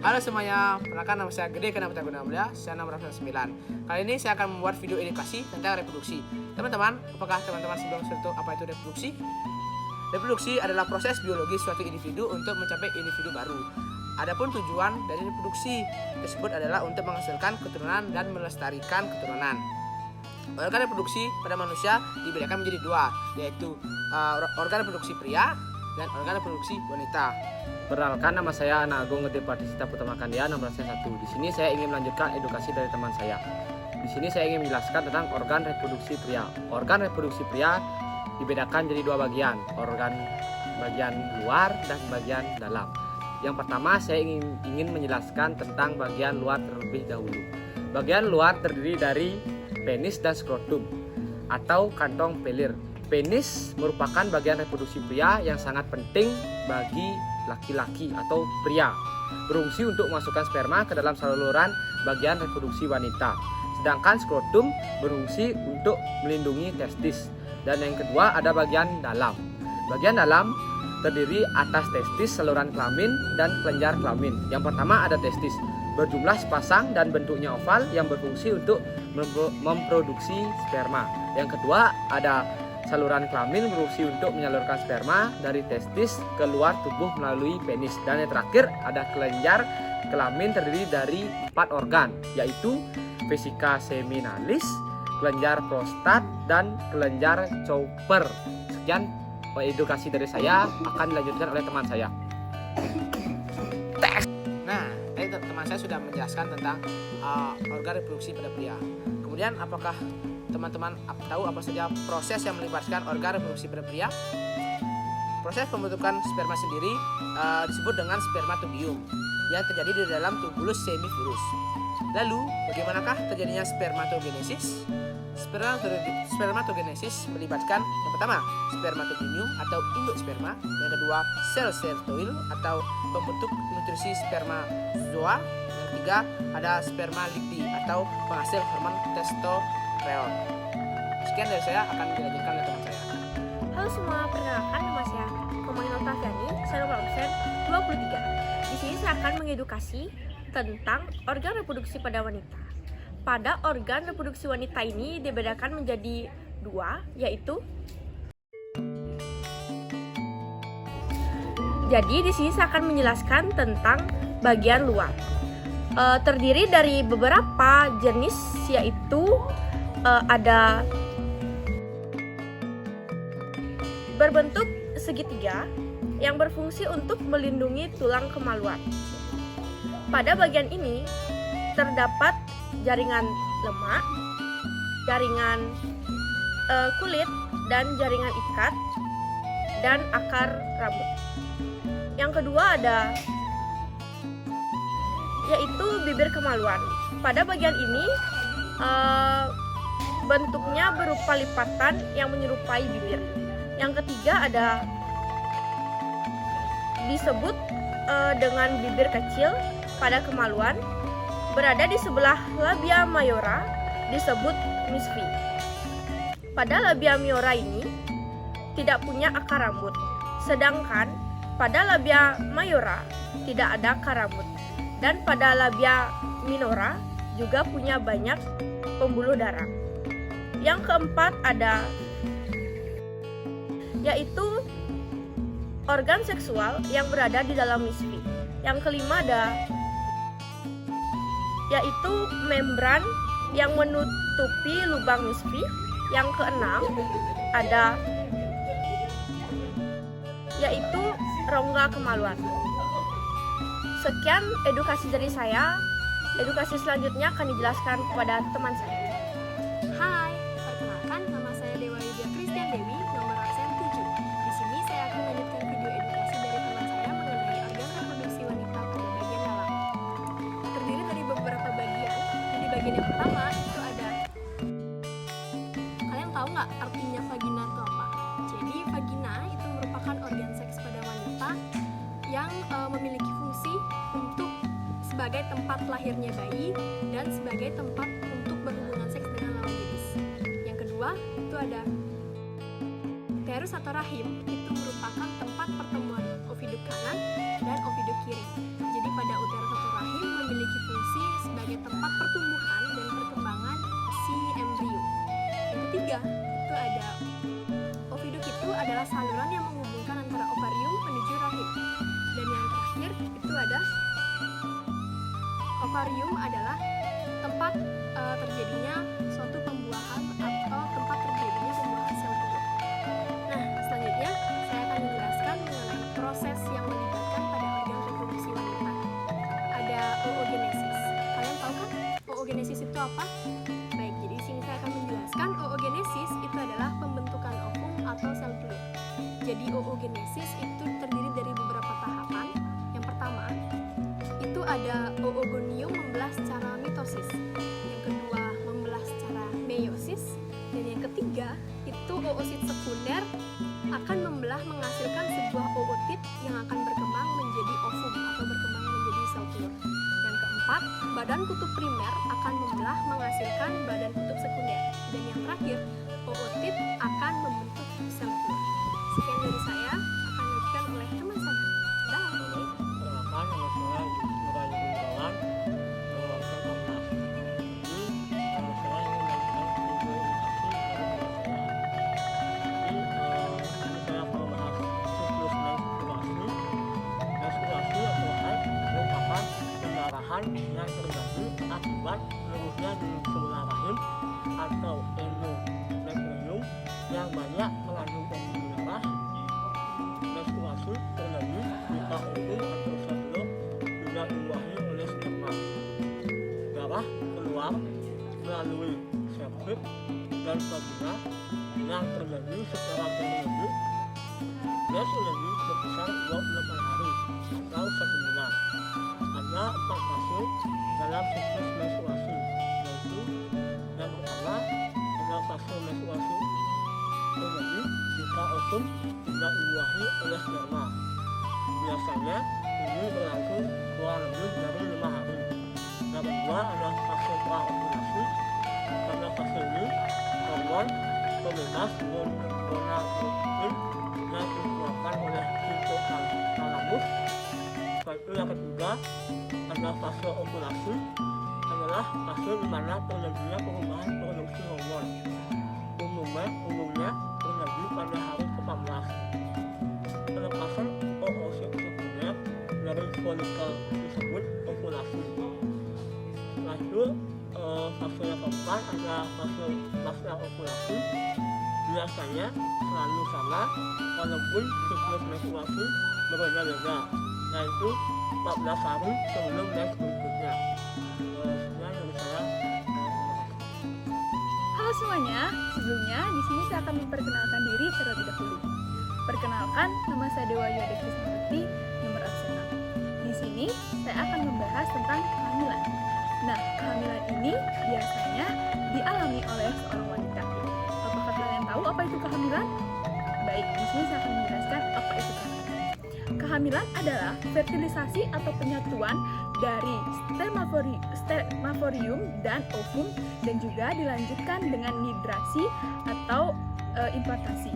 Halo semuanya, perkenalkan nama saya Gede Kanapita Gunamulia, saya nomor 9. Kali ini saya akan membuat video edukasi tentang reproduksi. Teman-teman, apakah teman-teman sebelum tahu apa itu reproduksi? Reproduksi adalah proses biologis suatu individu untuk mencapai individu baru. Adapun tujuan dari reproduksi tersebut adalah untuk menghasilkan keturunan dan melestarikan keturunan. Organ reproduksi pada manusia dibedakan menjadi dua, yaitu organ reproduksi pria dan organ reproduksi wanita. Perkenalkan, nama saya Ana Agung Gede Pardisita Putama Kandia, nomor saya 1. Di sini saya ingin melanjutkan edukasi dari teman saya. Di sini saya ingin menjelaskan tentang organ reproduksi pria. Organ reproduksi pria dibedakan jadi dua bagian, organ bagian luar dan bagian dalam. Yang pertama saya ingin menjelaskan tentang bagian luar terlebih dahulu. Bagian luar terdiri dari penis dan skrotum atau kantong pelir. Penis merupakan bagian reproduksi pria yang sangat penting bagi laki-laki atau pria, berfungsi untuk memasukkan sperma ke dalam saluran bagian reproduksi wanita. Sedangkan skrotum berfungsi untuk melindungi testis. Dan yang kedua ada bagian dalam. Bagian dalam terdiri atas testis, saluran kelamin, dan kelenjar kelamin. Yang pertama ada testis, berjumlah sepasang dan bentuknya oval yang berfungsi untuk memproduksi sperma. Yang kedua ada saluran kelamin, berfungsi untuk menyalurkan sperma dari testis ke luar tubuh melalui penis. Dan yang terakhir ada kelenjar kelamin, terdiri dari 4 organ, yaitu vesika seminalis, kelenjar prostat, dan kelenjar Cowper. Sekian edukasi dari saya, akan dilanjutkan oleh teman saya. Nah, tadi teman saya sudah menjelaskan tentang organ reproduksi pada pria. Kemudian apakah teman-teman tahu apa saja proses yang melibatkan organ reproduksi pada pria? Proses pembentukan sperma sendiri disebut dengan spermatobium yang terjadi di dalam tubulus semifilus. Lalu, bagaimanakah terjadinya spermatogenesis? Spermatogenesis melibatkan yang pertama spermatogonium atau induk sperma, yang kedua sel sertoil atau pembentuk nutrisi spermazoa, yang ketiga ada spermalipi atau penghasil hormon testosteron. Sekian dari saya, akan dilanjutkan oleh teman saya. Halo semua, perkenalkan nama saya Komain Tafiani, saya nomor absen 23. Di sini saya akan mengedukasi tentang organ reproduksi pada wanita. Pada organ reproduksi wanita ini dibedakan menjadi dua, yaitu jadi di sini saya akan menjelaskan tentang bagian luar. Terdiri dari beberapa jenis, yaitu ada berbentuk segitiga yang berfungsi untuk melindungi tulang kemaluan. Pada bagian ini terdapat jaringan lemak, jaringan kulit, dan jaringan ikat, dan akar rambut. Yang kedua ada yaitu bibir kemaluan. Pada bagian ini bentuknya berupa lipatan yang menyerupai bibir. Yang ketiga ada disebut dengan bibir kecil pada kemaluan, berada di sebelah labia mayora, disebut misfi. Pada labia mayora ini tidak punya akar rambut, sedangkan pada labia mayora tidak ada akar rambut. Dan pada labia minora juga punya banyak pembuluh darah. Yang keempat ada yaitu organ seksual yang berada di dalam misfi. Yang kelima ada yaitu membran yang menutupi lubang misfi. Yang keenam ada yaitu rongga kemaluan. Sekian edukasi dari saya. Edukasi selanjutnya akan dijelaskan kepada teman saya. Hai, perkenalkan nama saya Dewa Yudia Christian Dewi, nomor absen 7. Di sini saya akan melanjutkan video edukasi dari teman saya mengenai organ reproduksi wanita pada bagian dalam. Terdiri dari beberapa bagian. Jadi bagian yang pertama itu ada, kalian tahu nggak artinya vagina itu apa? Jadi vagina itu merupakan organ seks pada wanita yang memiliki fungsi untuk sebagai tempat lahirnya bayi dan sebagai tempat untuk berhubungan seks dengan lawan jenis. Yang kedua itu ada uterus atau rahim, itu merupakan tempat pertemuan oviduk kanan dan oviduk kiri. Jadi pada uterus atau rahim ovarium adalah tempat terjadinya suatu pembuahan atau tempat terjadinya pembuahan sel telur. Nah, selanjutnya saya akan menjelaskan mengenai proses yang melibatkan pada organ reproduksi wanita. Ada oogenesis. Kalian tahu kan oogenesis itu apa? Baik, jadi di sini saya akan menjelaskan oogenesis itu adalah pembentukan ovum atau sel telur. Jadi oogenesis itu terdiri dari beberapa tahapan. Yang pertama, itu ada oogonium membelah secara mitosis. Yang kedua, membelah secara meiosis. Dan yang ketiga, itu oosit sekunder akan membelah menghasilkan sebuah ootit yang akan berkembang menjadi ovum atau berkembang menjadi sel telur. Yang keempat, badan kutub primer akan membelah menghasilkan badan kutub sekunder. Dan yang terakhir, ootit akan membentuk sel telur. Sekian dari saya, akan dilanjutkan oleh teman saya. Dah. Perkenalkan, nama saya Nurani Gunawan, nomor 14. Jadi, saya ingin melanjutkan video edukasi dari teman saya. Jadi, ini saya akan membahas siklus menstruasi. Menstruasi atau haid merupakan pendarahan yang terjadi akibat tumbuhnya di sebelah rahim atau endometrium yang banyak mengandung pembuluh darah. Menstruasi terjadi jika ovum atau sel telur tidak dibuahi oleh sperma. Darah keluar melalui serviks dan vagina yang terjadi secara periodik. Menstruasi berkisar 28 hari atau 1 bulan. Ada 4 fase dalam siklus menstruasi, yaitu yang pertama ada fase menstruasi terjadi jika ovum tidak dibuahi oleh sperma. Biasanya ini berlangsung kurang lebih dari 5 hari. Yang kedua adalah fase praovulasi. Pada fase ini hormon pembebas gonadotropin yang dikeluarkan oleh hipotalamus. Setelah itu yang ketiga adalah fase ovulasi, adalah fase di mana terjadinya perubahan produksi hormon. Umumnya terjadi pada hari ke-14. Pelepasan oosit sekunder dari folikel disebut ovulasi. Setelah itu fase yang keempat adalah fase pasca ovulasi. Biasanya selalu sama walaupun siklus menstruasi berbeda-beda, yaitu 14 hari sebelum mens berikutnya. Sekian dari saya. Halo semuanya, sebelumnya di sini saya akan memperkenalkan diri terlebih dahulu. Perkenalkan, nama saya Dewa Yuda Krisnawati, nomor absen 6. Di sini saya akan membahas tentang kehamilan. Nah, kehamilan ini biasanya dialami oleh seorang wanita. Apakah kalian tahu apa itu kehamilan? Baik, di sini saya akan menjelaskan apa itu kehamilan. Kehamilan adalah fertilisasi atau penyatuan dari spermaforium dan ovum dan juga dilanjutkan dengan nidrasi atau implantasi.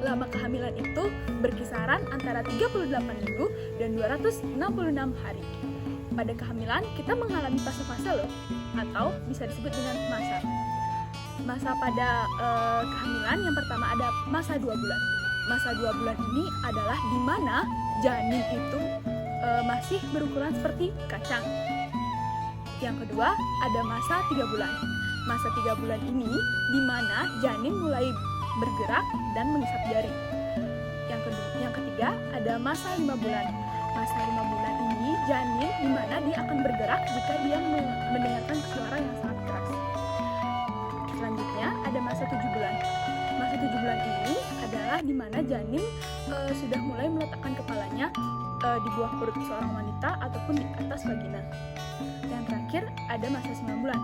Lama kehamilan itu berkisaran antara 38 minggu dan 266 hari. Pada kehamilan kita mengalami fase-fase loh, atau bisa disebut dengan masa. Masa pada kehamilan yang pertama ada masa 2 bulan. Masa 2 bulan ini adalah di mana janin itu masih berukuran seperti kacang. Yang kedua ada masa 3 bulan. Masa 3 bulan ini di mana janin mulai bergerak dan mengisap jari. Yang ketiga ada masa 5 bulan. Masa 5 bulan ini janin di mana dia akan bergerak jika dia mendengarkan suara yang sangat keras. Selanjutnya ada masa 7 bulan. Masa 7 bulan ini adalah di mana janin sudah mulai meletakkan kepalanya di bawah perut seorang wanita ataupun di atas vagina. Yang terakhir ada masa 9 bulan.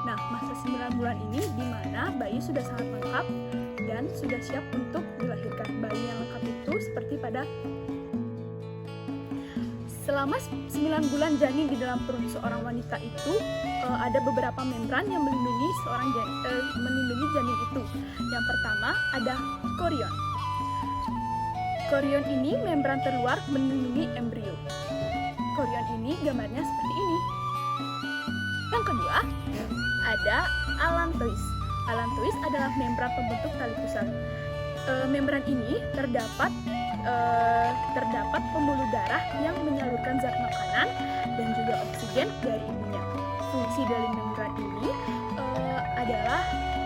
Nah, masa 9 bulan ini di mana bayi sudah sangat lengkap dan sudah siap untuk dilahirkan. Bayi yang lengkap itu seperti pada selama 9 bulan janin di dalam perut seorang wanita itu ada beberapa membran yang melindungi melindungi janin itu. Yang pertama ada korion. Korion ini membran terluar melindungi embrio. Korion ini gambarnya seperti ini. Yang kedua ada allantois. Allantois adalah membran pembentuk tali pusar. Membran ini terdapat terdapat pembuluh darah yang menyalurkan zat makanan dan juga oksigen dari ibunya. Fungsi dari membran ini adalah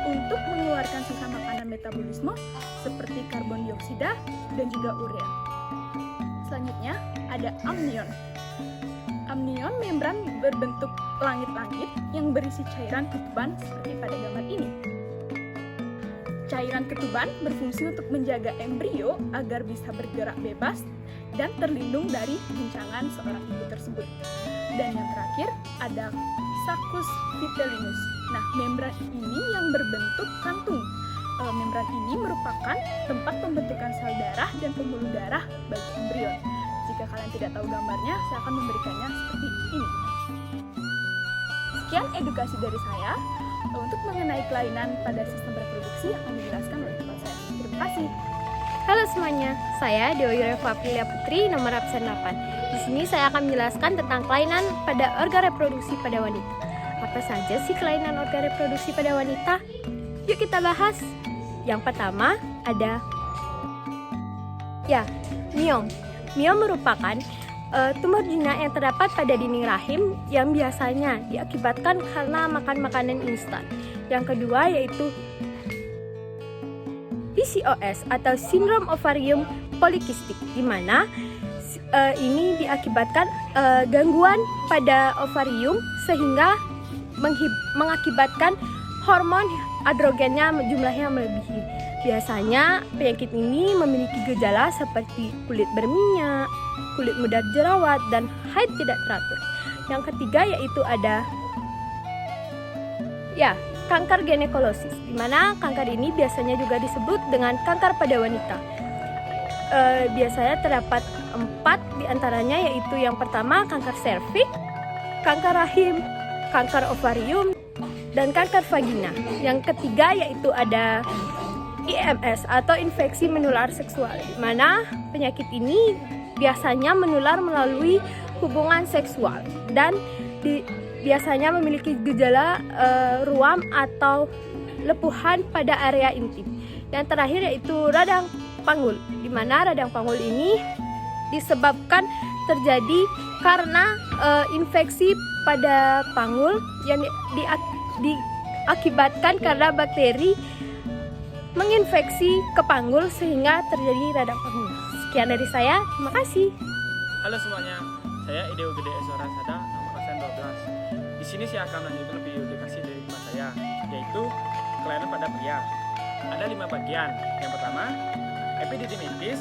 untuk mengeluarkan sisa makanan metabolisme seperti karbon dioksida dan juga urea. Selanjutnya ada amnion. Amnion membran berbentuk langit-langit yang berisi cairan ketuban seperti pada gambar ini. Cairan ketuban berfungsi untuk menjaga embrio agar bisa bergerak bebas dan terlindung dari guncangan seorang ibu tersebut. Dan yang terakhir ada saccus vitellinus. Nah, membran ini yang berbentuk kantung. Membran ini merupakan tempat pembentukan sel darah dan pembuluh darah bagi embrion. Jika kalian tidak tahu gambarnya, saya akan memberikannya seperti ini. Sekian edukasi dari saya untuk mengenai kelainan pada sistem reproduksi yang akan dijelaskan oleh teman saya. Terima kasih. Halo semuanya, saya Dewi Reva Aprilia Putri, nomor absen 8. Di sini saya akan menjelaskan tentang kelainan pada organ reproduksi pada wanita. Apa saja sih kelainan organ reproduksi pada wanita? Yuk kita bahas. Yang pertama ada miom. Miom merupakan tumor jinak yang terdapat pada dinding rahim yang biasanya diakibatkan karena makan makanan instan. Yang kedua yaitu PCOS atau sindrom ovarium polikistik, di mana ini diakibatkan gangguan pada ovarium sehingga mengakibatkan hormon androgennya jumlahnya melebihi. Biasanya penyakit ini memiliki gejala seperti kulit berminyak, kulit mudah jerawat, dan haid tidak teratur. Yang ketiga yaitu ada kanker ginekolosis, di mana kanker ini biasanya juga disebut dengan kanker pada wanita. Biasanya terdapat 4 diantaranya, yaitu yang pertama kanker serviks, kanker rahim, kanker ovarium, dan kanker vagina. Yang ketiga yaitu ada IMS atau infeksi menular seksual, di mana penyakit ini biasanya menular melalui hubungan seksual dan biasanya memiliki gejala ruam atau lepuhan pada area intim. Yang terakhir yaitu radang panggul, di mana radang panggul ini disebabkan terjadi karena infeksi pada panggul yang diakibatkan karena bakteri menginfeksi ke panggul sehingga terjadi radang panggul. Sekian dari saya, terima kasih. Halo semuanya, saya Ideo Gede Eswara Sada, nomor absen 12. Di sini saya akan melanjutkan video edukasi dari teman saya, yaitu kelainan pada pria. Ada 5 bagian. Yang pertama, epididymitis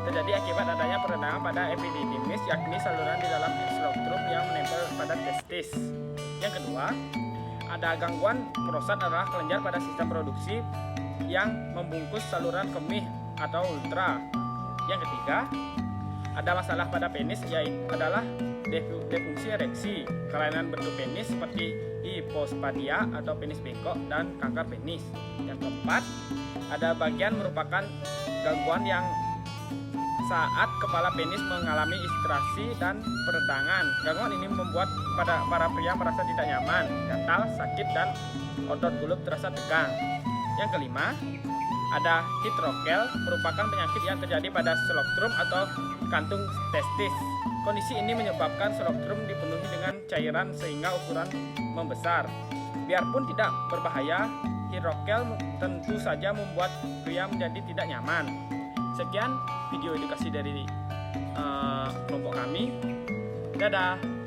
terjadi akibat adanya perendahan pada epididymis, yakni saluran di dalam selotrum yang menempel pada testis. Yang kedua, ada gangguan prostat adalah kelenjar pada sistem produksi yang membungkus saluran kemih atau ultra. Yang ketiga, ada masalah pada penis, yaitu adalah defungsi ereksi, kelainan bentuk penis seperti hipospadia atau penis bengkok, dan kanker penis. Yang keempat, ada bagian merupakan gangguan yang saat kepala penis mengalami istrasi dan peredangan. Gangguan ini membuat para pria merasa tidak nyaman, gatal, sakit, dan otot kulup terasa tegang. Yang kelima, ada hidrokel, merupakan penyakit yang terjadi pada selotrum atau kantung testis. Kondisi ini menyebabkan selotrum dipenuhi dengan cairan sehingga ukuran membesar. Biarpun tidak berbahaya, hidrokel tentu saja membuat pria menjadi tidak nyaman. Sekian video edukasi dari kelompok kami. Dadah.